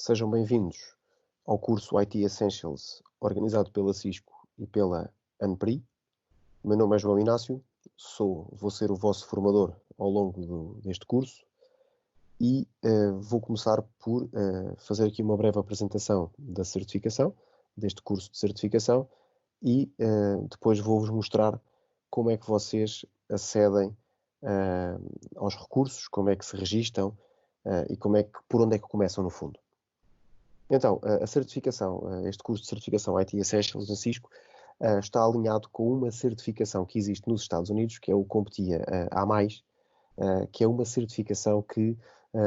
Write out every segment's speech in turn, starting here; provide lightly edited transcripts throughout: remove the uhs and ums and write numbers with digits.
Sejam bem-vindos ao curso IT Essentials, organizado pela Cisco e pela ANPRI. O meu nome é João Inácio, vou ser o vosso formador ao longo deste curso e vou começar por fazer aqui uma breve apresentação da certificação, deste curso de certificação, e depois vou-vos mostrar como é que vocês acedem aos recursos, como é que se registam e por onde é que começam no fundo. Então, a certificação, este curso de certificação IT Essentials da Cisco, está alinhado com uma certificação que existe nos Estados Unidos, que é o CompTIA A+, que é uma certificação que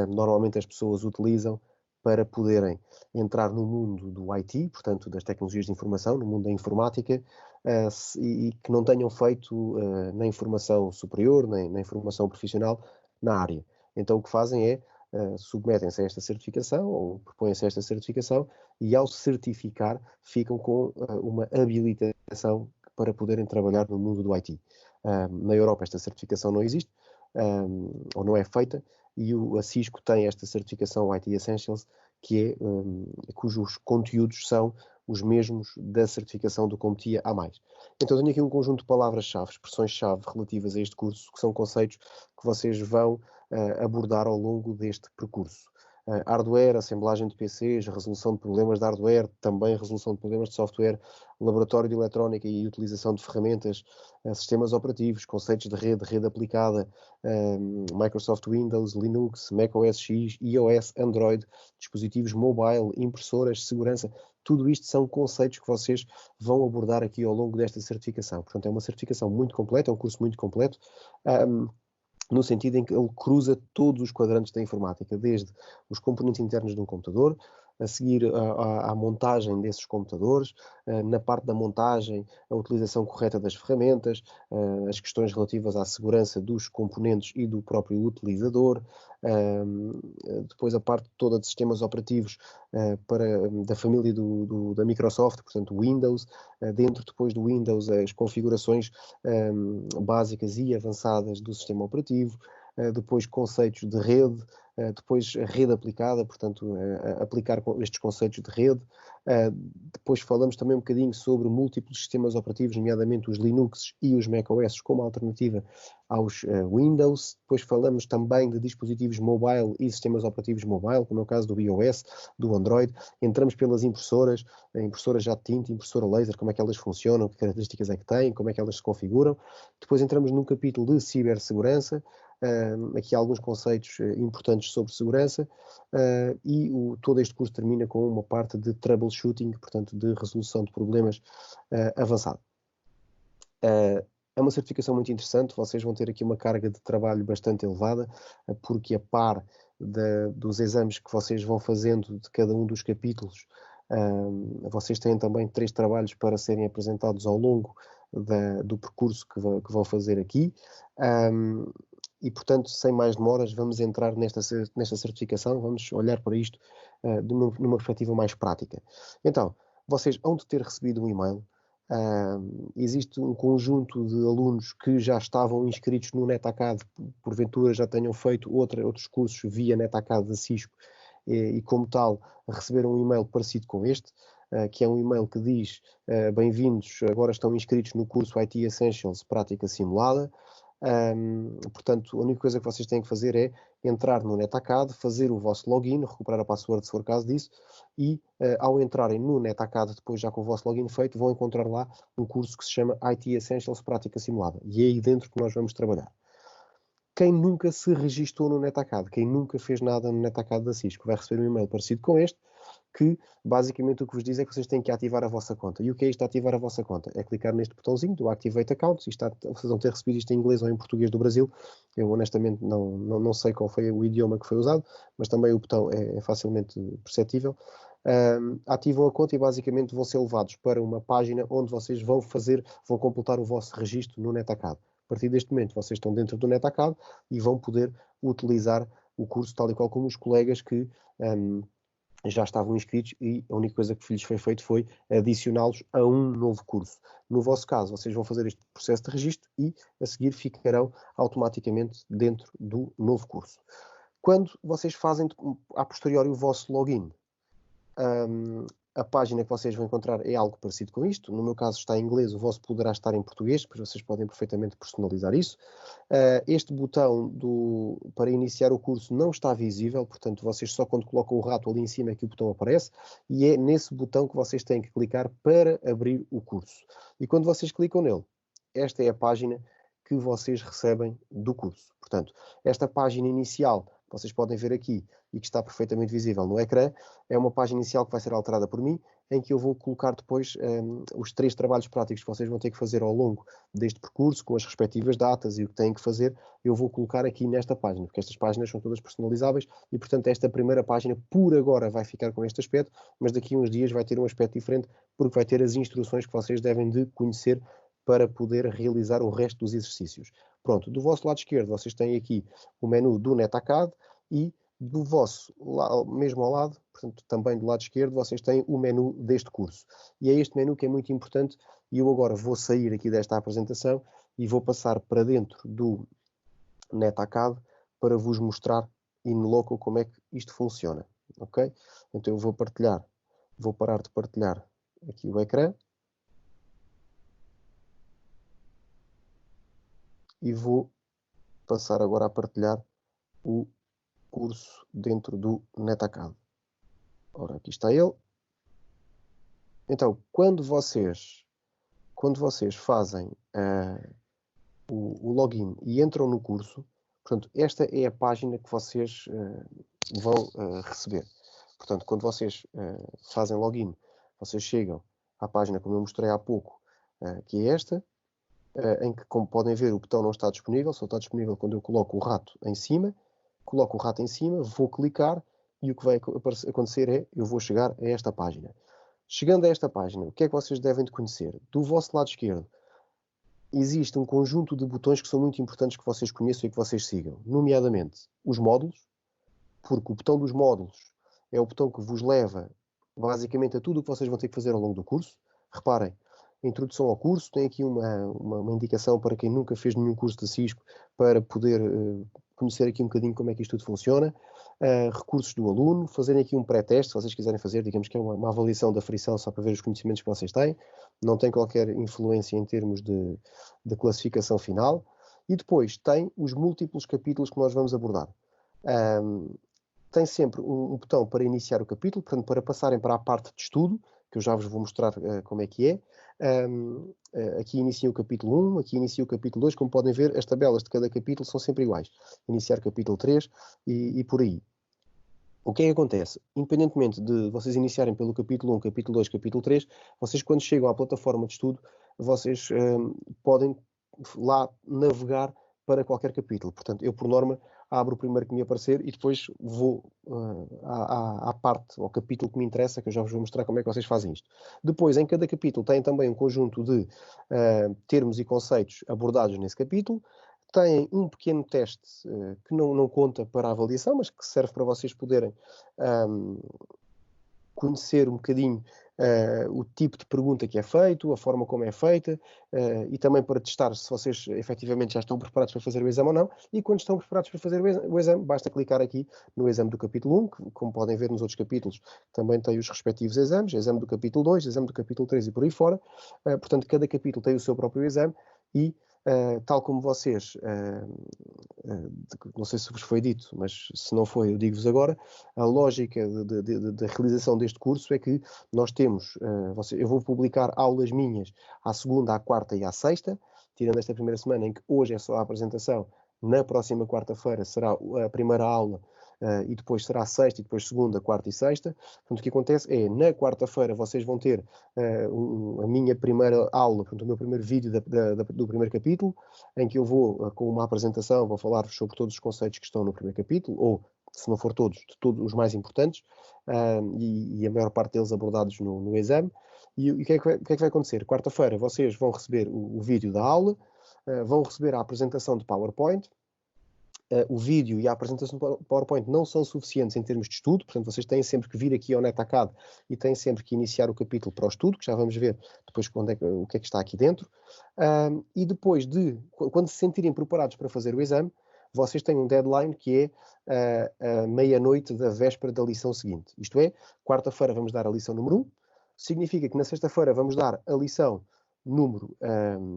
normalmente as pessoas utilizam para poderem entrar no mundo do IT, portanto, das tecnologias de informação, no mundo da informática, e que não tenham feito nem formação superior, nem formação profissional na área. Então, o que fazem é submetem-se a esta certificação ou propõem-se a esta certificação e, ao certificar, ficam com uma habilitação para poderem trabalhar no mundo do IT. Na Europa esta certificação não existe, ou não é feita, e a Cisco tem esta certificação IT Essentials, cujos conteúdos são os mesmos da certificação do CompTIA A+. Então tenho aqui um conjunto de palavras-chave, expressões-chave relativas a este curso, que são conceitos que vocês vão abordar ao longo deste percurso. Hardware, assemblagem de PCs, resolução de problemas de hardware, também resolução de problemas de software, laboratório de eletrónica e utilização de ferramentas, sistemas operativos, conceitos de rede aplicada, Microsoft Windows, Linux, Mac OS X, iOS, Android, dispositivos mobile, impressoras, segurança. Tudo isto são conceitos que vocês vão abordar aqui ao longo desta certificação. Portanto, é uma certificação muito completa, é um curso muito completo, no sentido em que ele cruza todos os quadrantes da informática, desde os componentes internos de um computador, a seguir à montagem desses computadores, na parte da montagem, a utilização correta das ferramentas, as questões relativas à segurança dos componentes e do próprio utilizador, depois a parte toda de sistemas operativos da família da Microsoft, portanto Windows, dentro depois do Windows as configurações básicas e avançadas do sistema operativo, depois conceitos de rede, depois a rede aplicada, portanto, aplicar estes conceitos de rede. Depois falamos também um bocadinho sobre múltiplos sistemas operativos, nomeadamente os Linux e os macOS, como alternativa aos Windows. Depois falamos também de dispositivos mobile e sistemas operativos mobile, como é o caso do iOS, do Android. Entramos pelas impressoras, a impressora já de tinta, impressora laser, como é que elas funcionam, que características é que têm, como é que elas se configuram. Depois entramos num capítulo de cibersegurança, aqui há alguns conceitos importantes sobre segurança, e todo este curso termina com uma parte de troubleshooting, portanto, de resolução de problemas avançado. É uma certificação muito interessante, vocês vão ter aqui uma carga de trabalho bastante elevada, porque a par dos exames que vocês vão fazendo de cada um dos capítulos, vocês têm também 3 trabalhos para serem apresentados ao longo do percurso que vão fazer aqui. E, portanto, sem mais demoras, vamos entrar nesta certificação, vamos olhar para isto numa perspectiva mais prática. Então, vocês hão de ter recebido um e-mail. Existe um conjunto de alunos que já estavam inscritos no NetAcad, porventura já tenham feito outros cursos via NetAcad da Cisco, e como tal, receberam um e-mail parecido com este, que é um e-mail que diz: bem-vindos, agora estão inscritos no curso IT Essentials Prática Simulada. Portanto, a única coisa que vocês têm que fazer é entrar no NetAcad, fazer o vosso login, recuperar a password se for caso disso, e ao entrarem no NetAcad, depois já com o vosso login feito, vão encontrar lá um curso que se chama IT Essentials Prática Simulada. E é aí dentro que nós vamos trabalhar. Quem nunca se registou no NetAcad, quem nunca fez nada no NetAcad da Cisco, vai receber um e-mail parecido com este, que basicamente o que vos diz é que vocês têm que ativar a vossa conta. E o que é isto de ativar a vossa conta? É clicar neste botãozinho do Activate Account. Vocês vão ter recebido isto em inglês ou em português do Brasil. Eu honestamente não sei qual foi o idioma que foi usado, mas também o botão é facilmente perceptível. Ativam a conta e basicamente vão ser levados para uma página onde vocês vão completar o vosso registro no NetAcad. A partir deste momento vocês estão dentro do NetAcad e vão poder utilizar o curso tal e qual como os colegas que já estavam inscritos, e a única coisa que lhes foi feito foi adicioná-los a um novo curso. No vosso caso, vocês vão fazer este processo de registro e a seguir ficarão automaticamente dentro do novo curso. Quando vocês fazem a posteriori o vosso login, A página que vocês vão encontrar é algo parecido com isto. No meu caso está em inglês, o vosso poderá estar em português, pois vocês podem perfeitamente personalizar isso. Este botão para iniciar o curso não está visível, portanto vocês só quando colocam o rato ali em cima é que o botão aparece, e é nesse botão que vocês têm que clicar para abrir o curso. E quando vocês clicam nele, esta é a página que vocês recebem do curso. Portanto, esta página inicial, vocês podem ver aqui, e que está perfeitamente visível no ecrã, é uma página inicial que vai ser alterada por mim, em que eu vou colocar depois os 3 trabalhos práticos que vocês vão ter que fazer ao longo deste percurso, com as respectivas datas e o que têm que fazer, eu vou colocar aqui nesta página, porque estas páginas são todas personalizáveis e, portanto, esta primeira página, por agora, vai ficar com este aspecto, mas daqui a uns dias vai ter um aspecto diferente, porque vai ter as instruções que vocês devem de conhecer para poder realizar o resto dos exercícios. Pronto, do vosso lado esquerdo vocês têm aqui o menu do NetAcad e do vosso mesmo ao lado, portanto também do lado esquerdo, vocês têm o menu deste curso. E é este menu que é muito importante e eu agora vou sair aqui desta apresentação e vou passar para dentro do NetAcad para vos mostrar in loco como é que isto funciona. Ok? Então eu vou parar de partilhar aqui o ecrã. E vou passar agora a partilhar o curso dentro do NetAcad. Ora, aqui está ele. Então, quando vocês fazem o login e entram no curso, portanto, esta é a página que vocês vão receber. Portanto, quando vocês fazem login, vocês chegam à página, como eu mostrei há pouco, que é esta, em que, como podem ver, o botão não está disponível, só está disponível quando eu coloco o rato em cima. Coloco o rato em cima, vou clicar e o que vai acontecer é, eu vou chegar a esta página. Chegando a esta página, o que é que vocês devem de conhecer? Do vosso lado esquerdo, existe um conjunto de botões que são muito importantes que vocês conheçam e que vocês sigam. Nomeadamente, os módulos, porque o botão dos módulos é o botão que vos leva, basicamente, a tudo o que vocês vão ter que fazer ao longo do curso. Reparem, a introdução ao curso tem aqui uma indicação para quem nunca fez nenhum curso de Cisco, para poder conhecer aqui um bocadinho como é que isto tudo funciona. Recursos do aluno, fazerem aqui um pré-teste, se vocês quiserem fazer, digamos que é uma avaliação da frição só para ver os conhecimentos que vocês têm, não tem qualquer influência em termos de classificação final. E depois tem os múltiplos capítulos que nós vamos abordar. Tem sempre um botão para iniciar o capítulo, portanto, para passarem para a parte de estudo, que eu já vos vou mostrar como é que é. Aqui inicia o capítulo 1, aqui inicia o capítulo 2. Como podem ver, as tabelas de cada capítulo são sempre iguais. Iniciar capítulo 3 e por aí. O que é que acontece? Independentemente de vocês iniciarem pelo capítulo 1, capítulo 2, capítulo 3, vocês quando chegam à plataforma de estudo, vocês podem lá navegar para qualquer capítulo. Portanto, eu por norma abro o primeiro que me aparecer e depois vou à parte, ao capítulo que me interessa, que eu já vos vou mostrar como é que vocês fazem isto. Depois, em cada capítulo tem também um conjunto de termos e conceitos abordados nesse capítulo. Têm um pequeno teste que não conta para a avaliação, mas que serve para vocês poderem conhecer um bocadinho o tipo de pergunta que é feito, a forma como é feita, e também para testar se vocês efetivamente já estão preparados para fazer o exame ou não. E quando estão preparados para fazer o exame, basta clicar aqui no exame do capítulo 1, que, como podem ver nos outros capítulos, também tem os respectivos exames, exame do capítulo 2, exame do capítulo 3 e por aí fora. Portanto, cada capítulo tem o seu próprio exame e tal como vocês, não sei se vos foi dito, mas se não foi, eu digo-vos agora, a lógica da realização deste curso é que nós temos, eu vou publicar aulas minhas à segunda, à quarta e à sexta, tirando esta primeira semana em que hoje é só a apresentação, na próxima quarta-feira será a primeira aula, e depois será sexta, e depois segunda, quarta e sexta. Portanto, o que acontece é, na quarta-feira vocês vão ter a minha primeira aula, portanto, o meu primeiro vídeo do primeiro capítulo, em que eu vou, com uma apresentação, vou falar-vos sobre todos os conceitos que estão no primeiro capítulo, ou, se não for todos, de todos os mais importantes, e a maior parte deles abordados no exame. E o que é que vai acontecer? Quarta-feira vocês vão receber o vídeo da aula, vão receber a apresentação de PowerPoint. O vídeo e a apresentação do PowerPoint não são suficientes em termos de estudo, portanto vocês têm sempre que vir aqui ao NetAcad e têm sempre que iniciar o capítulo para o estudo, que já vamos ver depois o que é que está aqui dentro. E depois quando se sentirem preparados para fazer o exame, vocês têm um deadline que é a meia-noite da véspera da lição seguinte. Isto é, quarta-feira vamos dar a lição número 1, significa que na sexta-feira vamos dar a lição número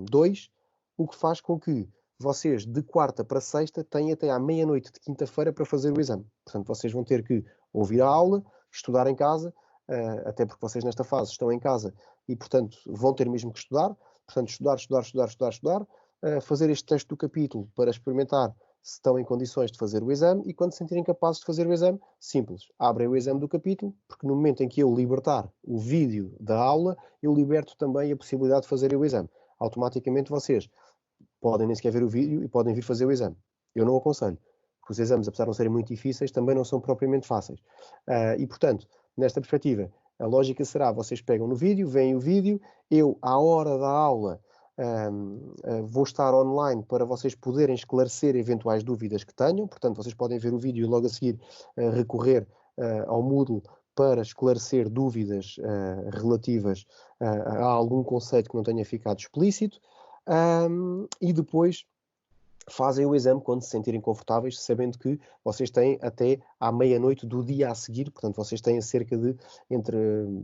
2, o que faz com que vocês de quarta para sexta têm até à meia-noite de quinta-feira para fazer o exame. Portanto, vocês vão ter que ouvir a aula, estudar em casa, até porque vocês nesta fase estão em casa e, portanto, vão ter mesmo que estudar. Portanto, estudar, fazer este teste do capítulo para experimentar se estão em condições de fazer o exame e quando se sentirem capazes de fazer o exame, simples, abrem o exame do capítulo, porque no momento em que eu libertar o vídeo da aula, eu liberto também a possibilidade de fazerem o exame. Automaticamente vocês podem nem sequer ver o vídeo e podem vir fazer o exame. Eu não aconselho, porque os exames, apesar de não serem muito difíceis, também não são propriamente fáceis. E, portanto, nesta perspectiva, a lógica será, vocês pegam no vídeo, veem o vídeo, eu, à hora da aula, vou estar online para vocês poderem esclarecer eventuais dúvidas que tenham. Portanto, vocês podem ver o vídeo e logo a seguir recorrer ao Moodle para esclarecer dúvidas relativas a algum conceito que não tenha ficado explícito. E depois fazem o exame quando se sentirem confortáveis, sabendo que vocês têm até à meia-noite do dia a seguir, portanto vocês têm cerca de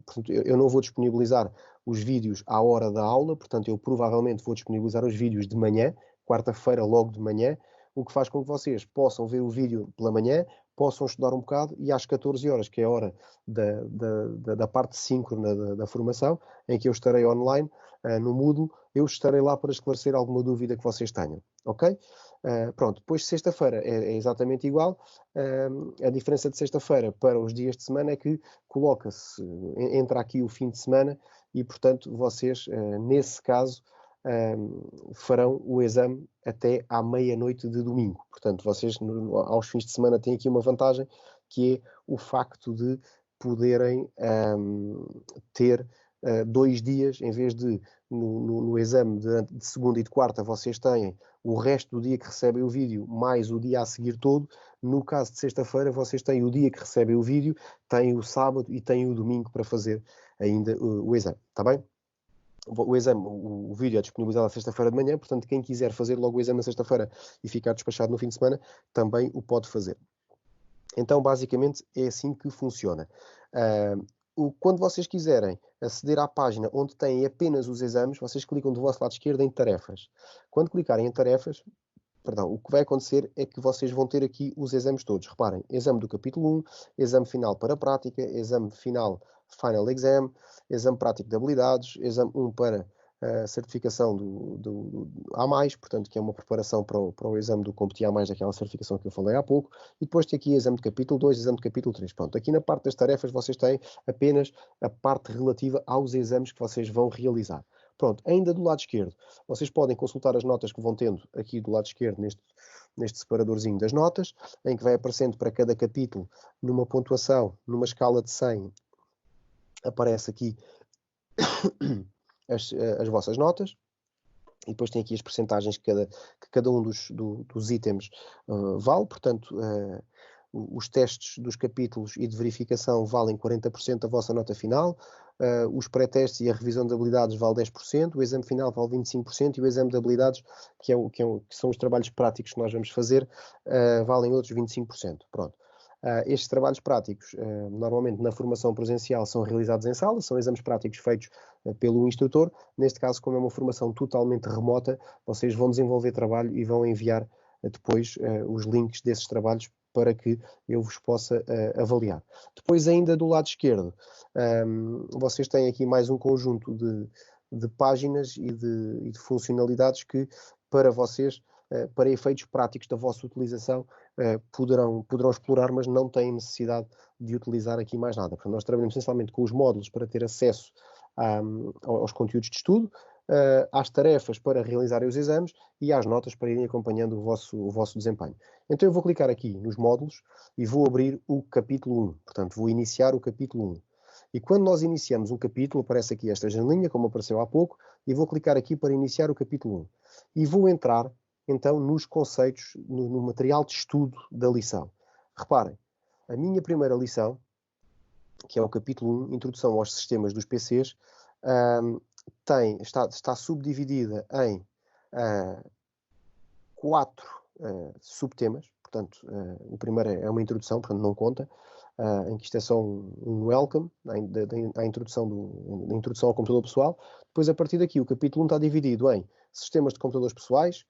portanto, eu não vou disponibilizar os vídeos à hora da aula, portanto eu provavelmente vou disponibilizar os vídeos de manhã, quarta-feira logo de manhã, o que faz com que vocês possam ver o vídeo pela manhã, possam estudar um bocado e às 14 horas, que é a hora da parte síncrona da formação, em que eu estarei online no Moodle, eu estarei lá para esclarecer alguma dúvida que vocês tenham, ok? Pronto, depois de sexta-feira é exatamente igual. A diferença de sexta-feira para os dias de semana é que coloca-se, entra aqui o fim de semana e, portanto, vocês, nesse caso, farão o exame até à meia-noite de domingo. Portanto, vocês aos fins de semana têm aqui uma vantagem, que é o facto de poderem ter 2 dias, em vez de no exame de segunda e de quarta vocês têm o resto do dia que recebem o vídeo mais o dia a seguir todo. No caso de sexta-feira vocês têm o dia que recebem o vídeo, têm o sábado e têm o domingo para fazer ainda o exame, está bem? O exame, o vídeo é disponibilizado na sexta-feira de manhã, portanto quem quiser fazer logo o exame na sexta-feira e ficar despachado no fim de semana, também o pode fazer. Então, basicamente, é assim que funciona. Quando vocês quiserem aceder à página onde têm apenas os exames, vocês clicam do vosso lado esquerdo em tarefas. Quando clicarem em tarefas, o que vai acontecer é que vocês vão ter aqui os exames todos. Reparem, exame do capítulo 1, exame final para a prática, exame final, final exam, exame prático de habilidades, exame 1 para a certificação do A+, portanto, que é uma preparação para o exame do Competir A+, daquela certificação que eu falei há pouco, e depois tem aqui exame de capítulo 2, exame de capítulo 3. Pronto, aqui na parte das tarefas vocês têm apenas a parte relativa aos exames que vocês vão realizar. Pronto, ainda do lado esquerdo, vocês podem consultar as notas que vão tendo aqui do lado esquerdo neste separadorzinho das notas, em que vai aparecendo para cada capítulo, numa pontuação, numa escala de 100, aparece aqui as vossas notas, e depois tem aqui as percentagens que cada um dos itens vale. Portanto, os testes dos capítulos e de verificação valem 40% da vossa nota final, os pré-testes e a revisão de habilidades vale 10%, o exame final vale 25% e o exame de habilidades, que são os trabalhos práticos que nós vamos fazer, valem outros 25%. Pronto. Estes trabalhos práticos, normalmente na formação presencial, são realizados em sala, são exames práticos feitos pelo instrutor. Neste caso, como é uma formação totalmente remota, vocês vão desenvolver trabalho e vão enviar depois os links desses trabalhos para que eu vos possa avaliar. Depois, ainda do lado esquerdo, vocês têm aqui mais um conjunto de páginas e de funcionalidades que, para vocês, para efeitos práticos da vossa utilização, poderão explorar, mas não têm necessidade de utilizar aqui mais nada. Portanto, nós trabalhamos essencialmente com os módulos para ter acesso aos conteúdos de estudo, às tarefas para realizarem os exames e às notas para irem acompanhando o vosso desempenho. Então eu vou clicar aqui nos módulos e vou abrir o capítulo 1. Portanto, vou iniciar o capítulo 1. E quando nós iniciamos um capítulo, aparece aqui esta janelinha, como apareceu há pouco, e vou clicar aqui para iniciar o capítulo 1. E vou entrar então nos conceitos, no material de estudo da lição. Reparem, a minha primeira lição, que é o capítulo 1, Introdução aos Sistemas dos PCs, está subdividida em 4 subtemas. Portanto, o primeiro é uma introdução, portanto não conta, em que isto é só um welcome, a introdução da introdução ao computador pessoal. Depois, a partir daqui, o capítulo 1 está dividido em sistemas de computadores pessoais,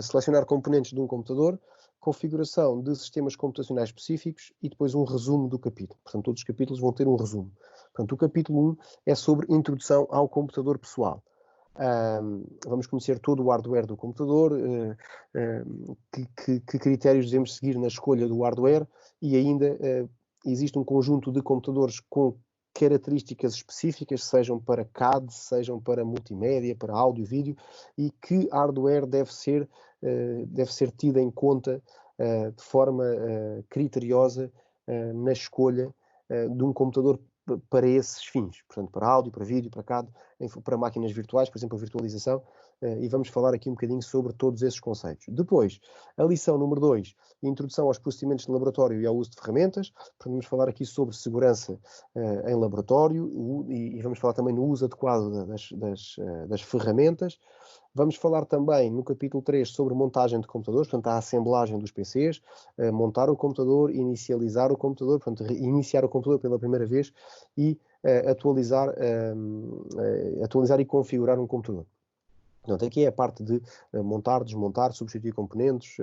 selecionar componentes de um computador, configuração de sistemas computacionais específicos e depois um resumo do capítulo. Portanto, todos os capítulos vão ter um resumo. Portanto, o capítulo 1 é sobre introdução ao computador pessoal. Vamos conhecer todo o hardware do computador, que critérios devemos seguir na escolha do hardware e ainda existe um conjunto de computadores com características específicas, sejam para CAD, sejam para multimédia, para áudio e vídeo, e que hardware deve ser tido em conta de forma criteriosa na escolha de um computador para esses fins, portanto, para áudio, para vídeo, para CAD, para máquinas virtuais, por exemplo, a virtualização, e vamos falar aqui um bocadinho sobre todos esses conceitos. Depois, a lição número 2, introdução aos procedimentos de laboratório e ao uso de ferramentas. Portanto, vamos falar aqui sobre segurança em laboratório e vamos falar também no uso adequado das ferramentas. Vamos falar também no capítulo 3 sobre montagem de computadores, portanto, a assemblagem dos PCs, montar o computador, inicializar o computador, portanto, iniciar o computador pela primeira vez e atualizar e configurar um computador. Portanto, aqui é a parte de montar, desmontar, substituir componentes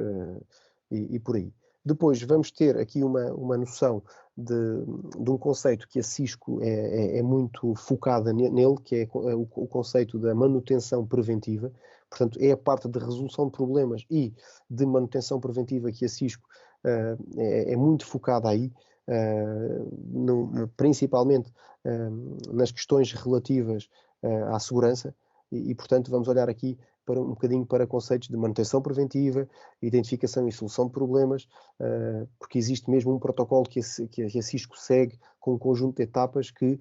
e por aí. Depois vamos ter aqui uma noção de um conceito que a Cisco é muito focada nele, que é o conceito da manutenção preventiva. Portanto, é a parte de resolução de problemas e de manutenção preventiva que a Cisco é muito focada aí, principalmente nas questões relativas à segurança. E, portanto, vamos olhar aqui um bocadinho para conceitos de manutenção preventiva, identificação e solução de problemas, porque existe mesmo um protocolo que a Cisco segue com um conjunto de etapas que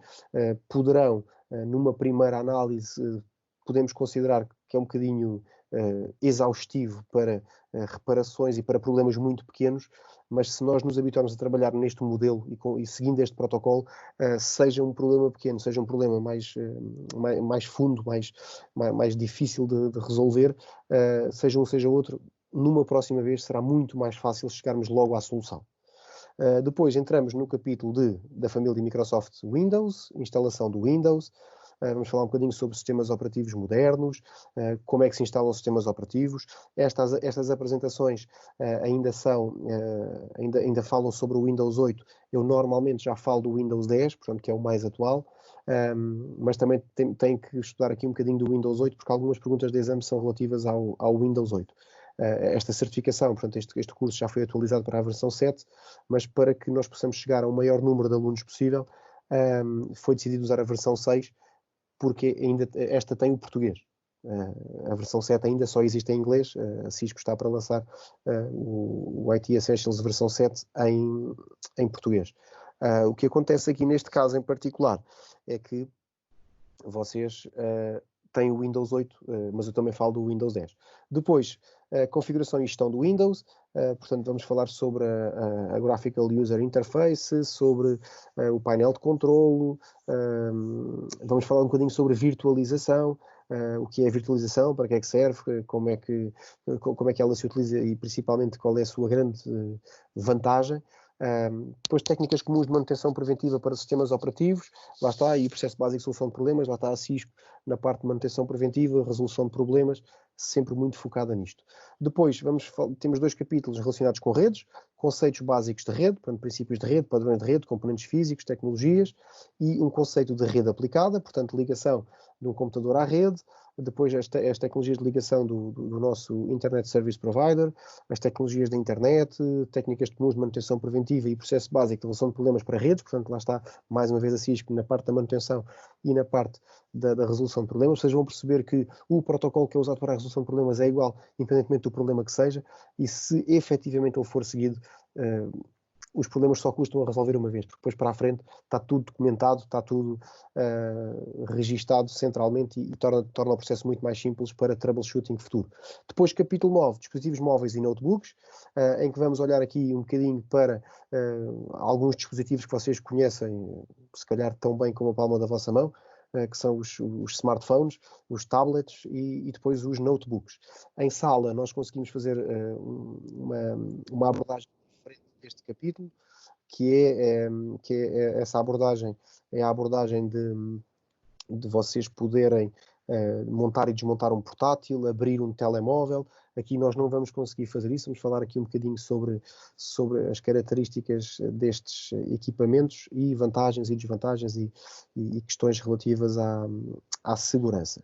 poderão, numa primeira análise, podemos considerar que é um bocadinho exaustivo para reparações e para problemas muito pequenos, mas se nós nos habituarmos a trabalhar neste modelo e seguindo este protocolo, seja um problema pequeno, seja um problema mais fundo, mais difícil de resolver, seja um, seja outro, numa próxima vez será muito mais fácil chegarmos logo à solução. Depois entramos no capítulo da família Microsoft Windows, instalação do Windows. Vamos falar um bocadinho sobre sistemas operativos modernos, como é que se instalam sistemas operativos. Estas apresentações ainda falam sobre o Windows 8. Eu normalmente já falo do Windows 10, portanto, que é o mais atual, mas também tenho que estudar aqui um bocadinho do Windows 8, porque algumas perguntas de exame são relativas ao Windows 8. Esta certificação, portanto, este curso já foi atualizado para a versão 7, mas para que nós possamos chegar a um maior número de alunos possível, foi decidido usar a versão 6, porque ainda esta tem o português. A versão 7 ainda só existe em inglês. A Cisco está para lançar o IT Essentials versão 7 em português. O que acontece aqui neste caso em particular é que vocês têm o Windows 8, mas eu também falo do Windows 10. Depois, configuração e gestão do Windows. Portanto, vamos falar sobre a Graphical User Interface, sobre o painel de controlo, vamos falar um bocadinho sobre virtualização, o que é a virtualização, para que é que serve, como é que ela se utiliza e principalmente qual é a sua grande vantagem. Depois técnicas comuns de manutenção preventiva para sistemas operativos, lá está, e o processo básico de solução de problemas, lá está a Cisco na parte de manutenção preventiva, resolução de problemas, sempre muito focada nisto. Depois temos 2 capítulos relacionados com redes, conceitos básicos de rede, portanto, princípios de rede, padrões de rede, componentes físicos, tecnologias, e um conceito de rede aplicada, portanto, ligação de um computador à rede. Depois as tecnologias de ligação do nosso Internet Service Provider, as tecnologias da internet, técnicas comuns de manutenção preventiva e processo básico de resolução de problemas para redes. Portanto, lá está mais uma vez a Cisco na parte da manutenção e na parte da resolução de problemas. Vocês vão perceber que o protocolo que é usado para a resolução de problemas é igual, independentemente do problema que seja, e se efetivamente ele for seguido, os problemas só custam a resolver uma vez, porque depois para a frente está tudo documentado, está tudo registado centralmente e torna o processo muito mais simples para troubleshooting futuro. Depois, capítulo 9, dispositivos móveis e notebooks, em que vamos olhar aqui um bocadinho para alguns dispositivos que vocês conhecem, se calhar tão bem como a palma da vossa mão, que são os smartphones, os tablets e depois os notebooks. Em sala, nós conseguimos fazer uma abordagem diferente deste capítulo, que é essa abordagem, é a abordagem de vocês poderem montar e desmontar um portátil, abrir um telemóvel. Aqui nós não vamos conseguir fazer isso, vamos falar aqui um bocadinho sobre as características destes equipamentos e vantagens e desvantagens e questões relativas à segurança.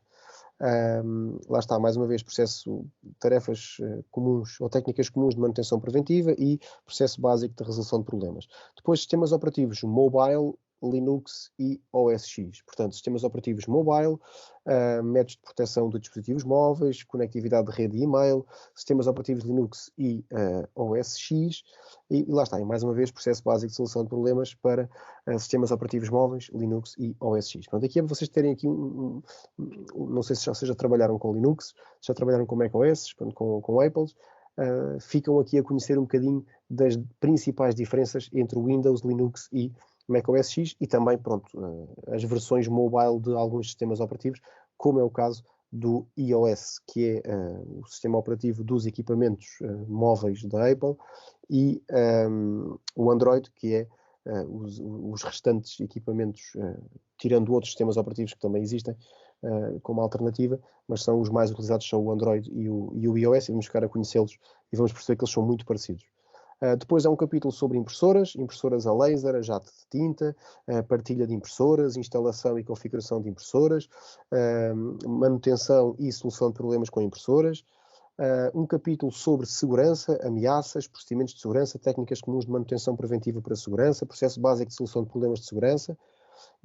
Lá está, mais uma vez, tarefas comuns ou técnicas comuns de manutenção preventiva e processo básico de resolução de problemas. Depois, sistemas operativos mobile, Linux e OS X. Portanto, sistemas operativos mobile, métodos de proteção de dispositivos móveis, conectividade de rede e e-mail, sistemas operativos Linux e OS X, e lá está, e mais uma vez, processo básico de solução de problemas para sistemas operativos móveis, Linux e OS X. Portanto, aqui é para vocês terem aqui não sei se já trabalharam com Linux, já trabalharam com macOS, com Apples, ficam aqui a conhecer um bocadinho das principais diferenças entre o Windows, Linux e macOS X e também, as versões mobile de alguns sistemas operativos, como é o caso do iOS, que é o sistema operativo dos equipamentos móveis da Apple, e o Android, que é os restantes equipamentos, tirando outros sistemas operativos que também existem como alternativa, mas são os mais utilizados, são o Android e o iOS, e vamos ficar a conhecê-los e vamos perceber que eles são muito parecidos. Depois há um capítulo sobre impressoras a laser, a jato de tinta, partilha de impressoras, instalação e configuração de impressoras, manutenção e solução de problemas com impressoras. Um capítulo sobre segurança, ameaças, procedimentos de segurança, técnicas comuns de manutenção preventiva para a segurança, processo básico de solução de problemas de segurança.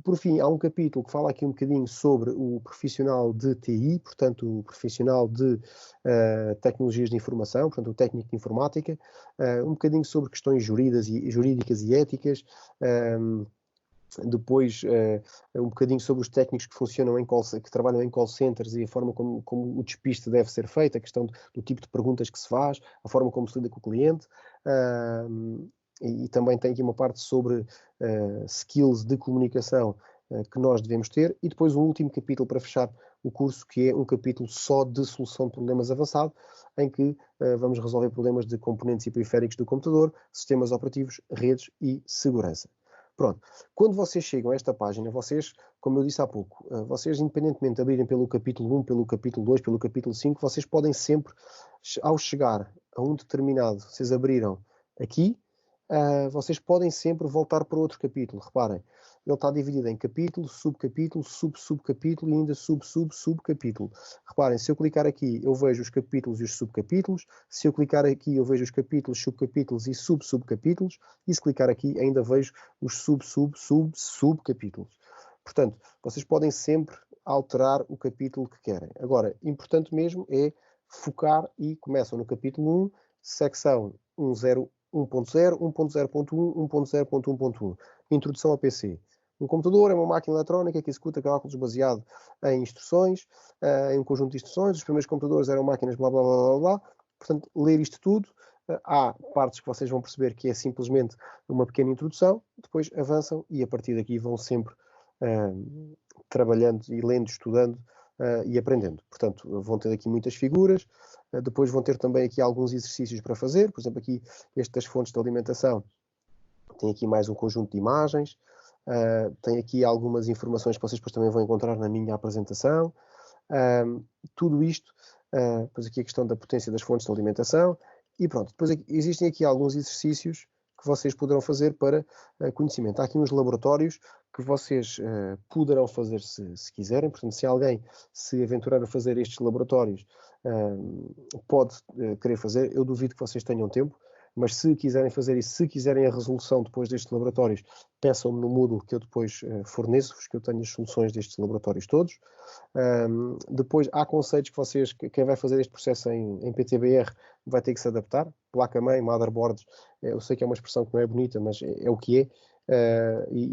Por fim, há um capítulo que fala aqui um bocadinho sobre o profissional de TI, portanto, o profissional de tecnologias de informação, portanto, o técnico de informática, um bocadinho sobre questões jurídicas e éticas, depois um bocadinho sobre os técnicos que trabalham em call centers e a forma como o despiste deve ser feito, a questão do tipo de perguntas que se faz, a forma como se lida com o cliente, e também tem aqui uma parte sobre skills de comunicação que nós devemos ter, e depois um último capítulo para fechar o curso, que é um capítulo só de solução de problemas avançado, em que vamos resolver problemas de componentes e periféricos do computador, sistemas operativos, redes e segurança. Pronto, quando vocês chegam a esta página, vocês, como eu disse há pouco, vocês independentemente de abrirem pelo capítulo 1, pelo capítulo 2, pelo capítulo 5, vocês podem sempre, ao chegar a um determinado, vocês abriram aqui, vocês podem sempre voltar para outro capítulo. Reparem, ele está dividido em capítulo, subcapítulo, subcapítulo e ainda subcapítulo. Reparem, se eu clicar aqui, eu vejo os capítulos e os subcapítulos. Se eu clicar aqui, eu vejo os capítulos, subcapítulos e subcapítulos. E se clicar aqui, ainda vejo os subcapítulos. Portanto, vocês podem sempre alterar o capítulo que querem. Agora, importante mesmo é focar e começam no capítulo 1, secção 1.0, 1.0.1, 1.0.1.1. Introdução ao PC. Um computador é uma máquina eletrónica que executa cálculos baseado em instruções, em um conjunto de instruções. Os primeiros computadores eram máquinas blá blá blá blá blá. Portanto, ler isto tudo. Há partes que vocês vão perceber que é simplesmente uma pequena introdução, depois avançam e a partir daqui vão sempre trabalhando e lendo, estudando e aprendendo. Portanto, vão ter aqui muitas figuras, depois vão ter também aqui alguns exercícios para fazer, por exemplo, aqui este das fontes de alimentação, tem aqui mais um conjunto de imagens, tem aqui algumas informações que vocês depois também vão encontrar na minha apresentação, tudo isto, depois aqui a questão da potência das fontes de alimentação, e pronto, depois existem aqui alguns exercícios que vocês poderão fazer para conhecimento. Há aqui uns laboratórios que vocês poderão fazer se quiserem. Portanto, se alguém se aventurar a fazer estes laboratórios, pode querer fazer. Eu duvido que vocês tenham tempo, mas se quiserem fazer e se quiserem a resolução depois destes laboratórios, peçam-me no Moodle que eu depois forneço-vos, que eu tenho as soluções destes laboratórios todos. Depois há conceitos que vocês, quem vai fazer este processo em PTBR vai ter que se adaptar. Placa-mãe, motherboards, eu sei que é uma expressão que não é bonita, mas é o que é.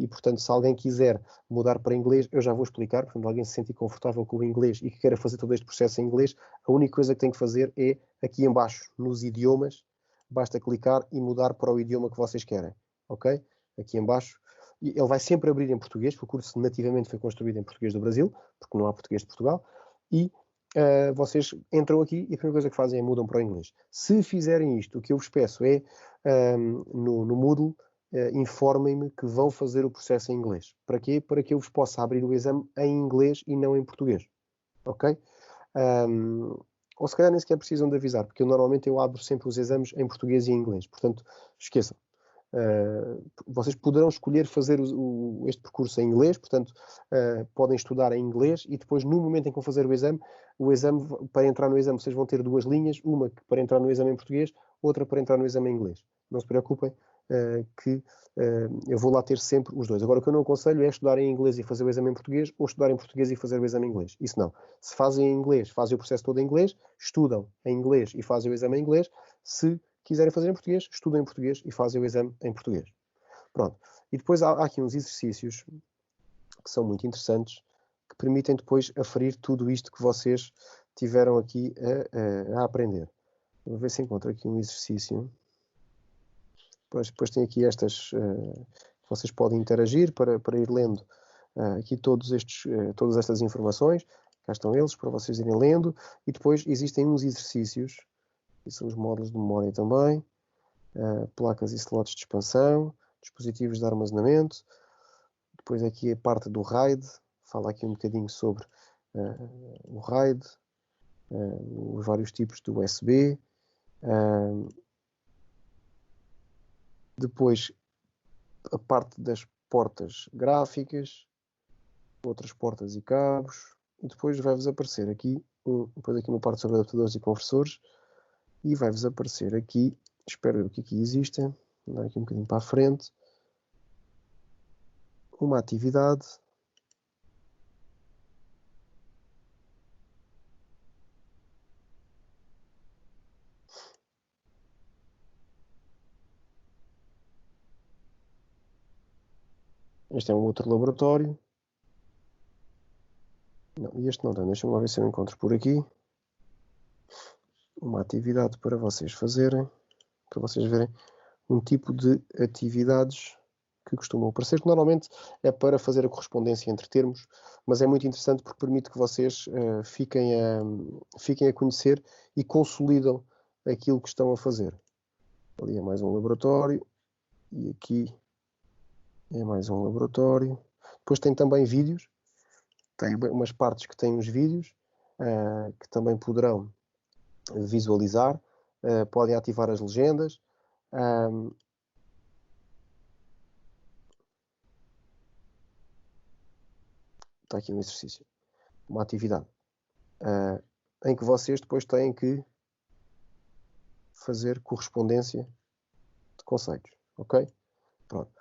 Portanto, se alguém quiser mudar para inglês, eu já vou explicar. Portanto, alguém se sentir confortável com o inglês e que queira fazer todo este processo em inglês, a única coisa que tem que fazer é aqui em baixo, nos idiomas, basta clicar e mudar para o idioma que vocês querem, ok? Aqui em baixo, ele vai sempre abrir em português, porque o curso nativamente foi construído em português do Brasil, porque não há português de Portugal, e vocês entram aqui e a primeira coisa que fazem é mudam para o inglês. Se fizerem isto, o que eu vos peço é, no Moodle, informem-me que vão fazer o processo em inglês. Para quê? Para que eu vos possa abrir o exame em inglês e não em português. Ok? Ou se calhar nem sequer precisam de avisar, porque normalmente eu abro sempre os exames em português e em inglês. Portanto, esqueçam. Vocês poderão escolher fazer este percurso em inglês, portanto, podem estudar em inglês e depois, no momento em que vão fazer o exame, para entrar no exame, vocês vão ter duas linhas, uma para entrar no exame em português, outra para entrar no exame em inglês. Não se preocupem, que eu vou lá ter sempre os dois. Agora, o que eu não aconselho é estudar em inglês e fazer o exame em português, ou estudar em português e fazer o exame em inglês. Isso não. Se fazem em inglês, fazem o processo todo em inglês, estudam em inglês e fazem o exame em inglês. Se quiserem fazer em português, estudem em português e fazem o exame em português. Pronto. E depois há aqui uns exercícios que são muito interessantes, que permitem depois aferir tudo isto que vocês tiveram aqui a aprender. Vou ver se encontro aqui um exercício. Depois tem aqui estas que vocês podem interagir para ir lendo aqui todas estas informações. Cá estão eles para vocês irem lendo. E depois existem uns exercícios, que são os módulos de memória também, placas e slots de expansão, dispositivos de armazenamento. Depois aqui a parte do RAID, fala aqui um bocadinho sobre o RAID, os vários tipos do USB. Depois a parte das portas gráficas, outras portas e cabos, e depois vai-vos aparecer aqui, depois aqui uma parte sobre adaptadores e conversores, e vai-vos aparecer aqui, espero eu que aqui exista, vou dar aqui um bocadinho para a frente, uma atividade. Este é um outro laboratório. Não, este não tem. Deixa-me lá ver se eu encontro por aqui uma atividade para vocês fazerem, para vocês verem um tipo de atividades que costumam aparecer, que normalmente é para fazer a correspondência entre termos, mas é muito interessante porque permite que vocês fiquem a conhecer e consolidam aquilo que estão a fazer. Ali é mais um laboratório e aqui é mais um laboratório. Depois tem também vídeos, tem umas partes que têm os vídeos que também poderão visualizar, podem ativar as legendas. Está aqui um exercício, uma atividade, em que vocês depois têm que fazer correspondência de conceitos, ok? Pronto.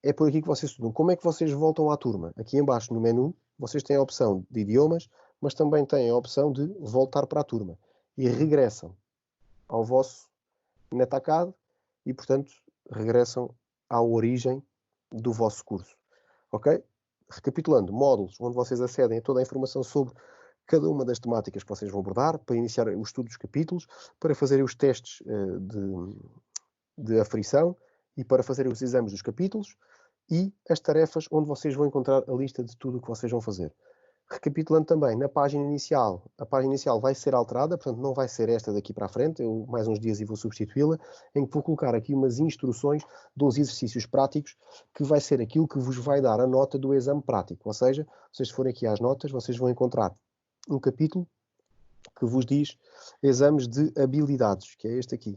É por aqui que vocês estudam. Como é que vocês voltam à turma? Aqui embaixo no menu, vocês têm a opção de idiomas, mas também têm a opção de voltar para a turma. E regressam ao vosso NetAcad e, portanto, regressam à origem do vosso curso. Ok? Recapitulando, módulos onde vocês acedem a toda a informação sobre cada uma das temáticas que vocês vão abordar, para iniciar o estudo dos capítulos, para fazerem os testes de aferição e para fazerem os exames dos capítulos e as tarefas onde vocês vão encontrar a lista de tudo o que vocês vão fazer. Recapitulando também, na página inicial, a página inicial vai ser alterada, portanto não vai ser esta daqui para a frente, eu mais uns dias e vou substituí-la, em que vou colocar aqui umas instruções de uns exercícios práticos, que vai ser aquilo que vos vai dar a nota do exame prático. Ou seja, vocês forem aqui às notas, vocês vão encontrar um capítulo que vos diz exames de habilidades, que é este aqui,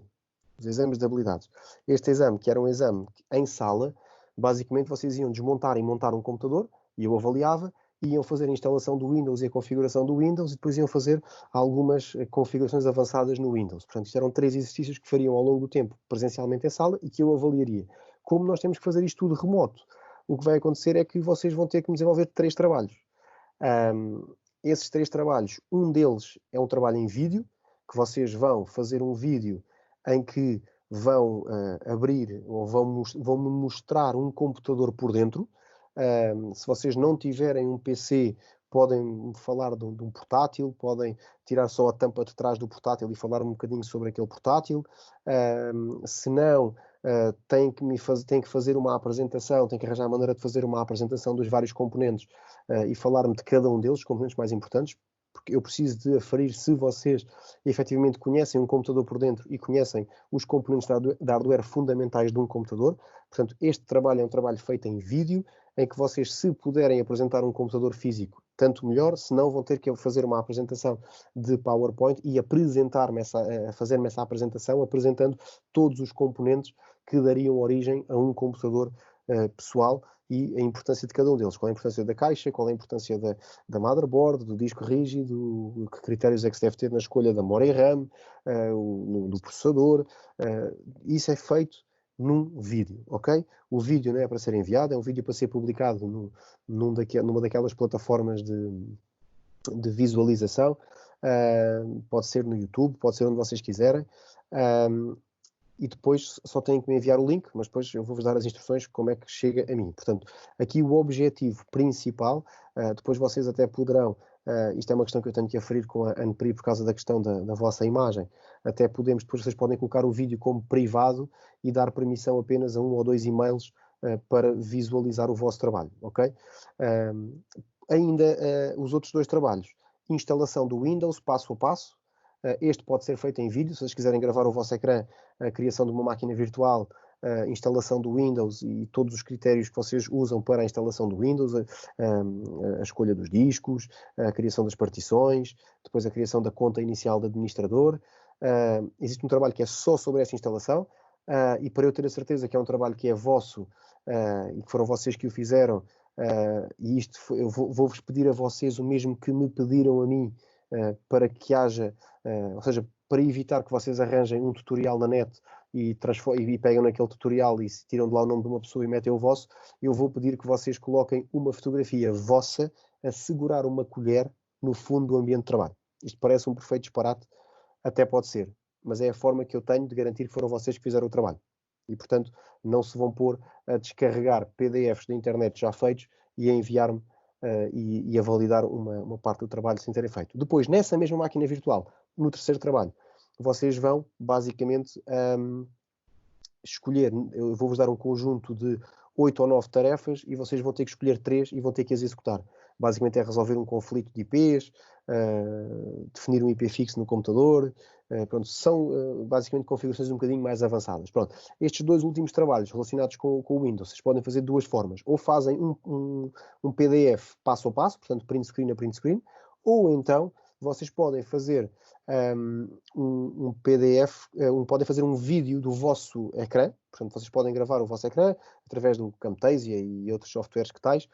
os exames de habilidades. Este exame, que era um exame em sala, basicamente vocês iam desmontar e montar um computador, e eu avaliava, iam fazer a instalação do Windows e a configuração do Windows e depois iam fazer algumas configurações avançadas no Windows. Portanto, isto eram 3 exercícios que fariam ao longo do tempo presencialmente em sala e que eu avaliaria. Como nós temos que fazer isto tudo remoto, o que vai acontecer é que vocês vão ter que desenvolver 3 trabalhos. Esses 3 trabalhos, um deles é um trabalho em vídeo, que vocês vão fazer um vídeo em que vão abrir ou vão-me mostrar um computador por dentro. Se vocês não tiverem um PC, podem falar de um portátil, podem tirar só a tampa de trás do portátil e falar um bocadinho sobre aquele portátil. Se não, tem que fazer uma apresentação, tem que arranjar a maneira de fazer uma apresentação dos vários componentes e falar-me de cada um deles, os componentes mais importantes, porque eu preciso de aferir se vocês efetivamente conhecem um computador por dentro e conhecem os componentes da hardware fundamentais de um computador. Portanto, este trabalho é um trabalho feito em vídeo, em que vocês, se puderem apresentar um computador físico, tanto melhor, se não vão ter que fazer uma apresentação de PowerPoint e fazer-me essa apresentação, apresentando todos os componentes que dariam origem a um computador pessoal e a importância de cada um deles. Qual é a importância da caixa, qual é a importância da motherboard, do disco rígido, que critérios é que se deve ter na escolha da memória RAM, do processador. Isso é feito num vídeo, ok? O vídeo não é para ser enviado, é um vídeo para ser publicado numa daquelas plataformas de visualização. Pode ser no YouTube, pode ser onde vocês quiserem. E depois só têm que me enviar o link, mas depois eu vou-vos dar as instruções como é que chega a mim. Portanto, aqui o objetivo principal, depois vocês até poderão, isto é uma questão que eu tenho que aferir com a ANPRI por causa da questão da vossa imagem, até podemos, depois vocês podem colocar o vídeo como privado e dar permissão apenas a 1 ou 2 e-mails para visualizar o vosso trabalho, ok? Ainda os outros 2 trabalhos, instalação do Windows passo a passo. Este pode ser feito em vídeo, se vocês quiserem gravar o vosso ecrã, a criação de uma máquina virtual, a instalação do Windows e todos os critérios que vocês usam para a instalação do Windows, a escolha dos discos, a criação das partições, depois a criação da conta inicial de administrador. Existe um trabalho que é só sobre essa instalação, e para eu ter a certeza que é um trabalho que é vosso e que foram vocês que o fizeram, e isto eu vou-vos pedir a vocês o mesmo que me pediram a mim, para que haja, ou seja, para evitar que vocês arranjem um tutorial na net e pegam naquele tutorial e tiram de lá o nome de uma pessoa e metem o vosso, eu vou pedir que vocês coloquem uma fotografia vossa a segurar uma colher no fundo do ambiente de trabalho. Isto parece um perfeito disparate, até pode ser, mas é a forma que eu tenho de garantir que foram vocês que fizeram o trabalho. E, portanto, não se vão pôr a descarregar PDFs da internet já feitos e a enviar-me e a validar uma parte do trabalho sem terem feito. Depois, nessa mesma máquina virtual, no terceiro trabalho, vocês vão, basicamente, escolher, eu vou-vos dar um conjunto de 8 ou 9 tarefas e vocês vão ter que escolher 3 e vão ter que as executar. Basicamente é resolver um conflito de IPs, definir um IP fixo no computador, pronto, são basicamente configurações um bocadinho mais avançadas. Pronto. Estes 2 últimos trabalhos relacionados com o Windows, vocês podem fazer de 2 formas. Ou fazem um PDF passo a passo, portanto print screen a print screen, ou então vocês podem fazer um PDF, podem fazer um vídeo do vosso ecrã, portanto vocês podem gravar o vosso ecrã através do Camtasia e outros softwares que tais.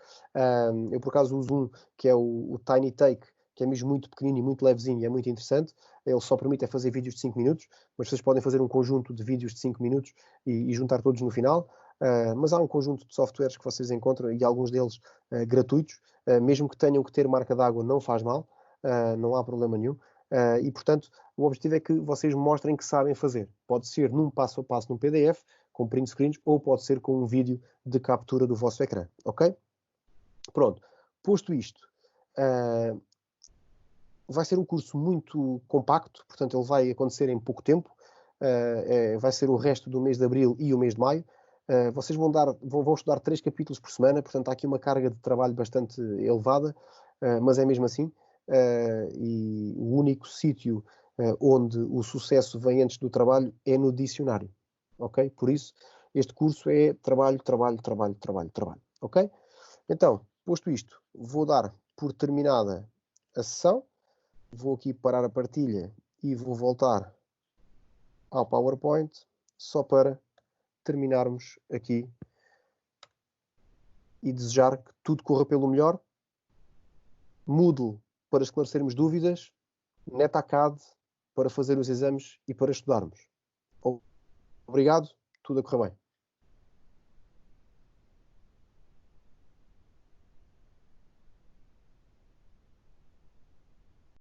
Eu por acaso uso um que é o Tiny Take, que é mesmo muito pequenino e muito levezinho e é muito interessante. Ele só permite fazer vídeos de 5 minutos, mas vocês podem fazer um conjunto de vídeos de 5 minutos e juntar todos no final. Mas há um conjunto de softwares que vocês encontram e alguns deles gratuitos, mesmo que tenham que ter marca d'água, não faz mal, não há problema nenhum. E, portanto, o objetivo é que vocês mostrem que sabem fazer. Pode ser num passo a passo num PDF, com print screens, ou pode ser com um vídeo de captura do vosso ecrã. Ok? Pronto. Posto isto, vai ser um curso muito compacto, portanto, ele vai acontecer em pouco tempo. Vai ser o resto do mês de abril e o mês de maio. Vocês vão estudar 3 capítulos por semana, portanto, há aqui uma carga de trabalho bastante elevada, mas é mesmo assim. E o único sítio onde o sucesso vem antes do trabalho é no dicionário, ok? Por isso, este curso é trabalho, trabalho, trabalho, trabalho, trabalho, ok? Então, posto isto, vou dar por terminada a sessão, vou aqui parar a partilha e vou voltar ao PowerPoint, só para terminarmos aqui e desejar que tudo corra pelo melhor. Moodle para esclarecermos dúvidas, NetAcad para fazer os exames e para estudarmos. Obrigado, tudo a correr bem.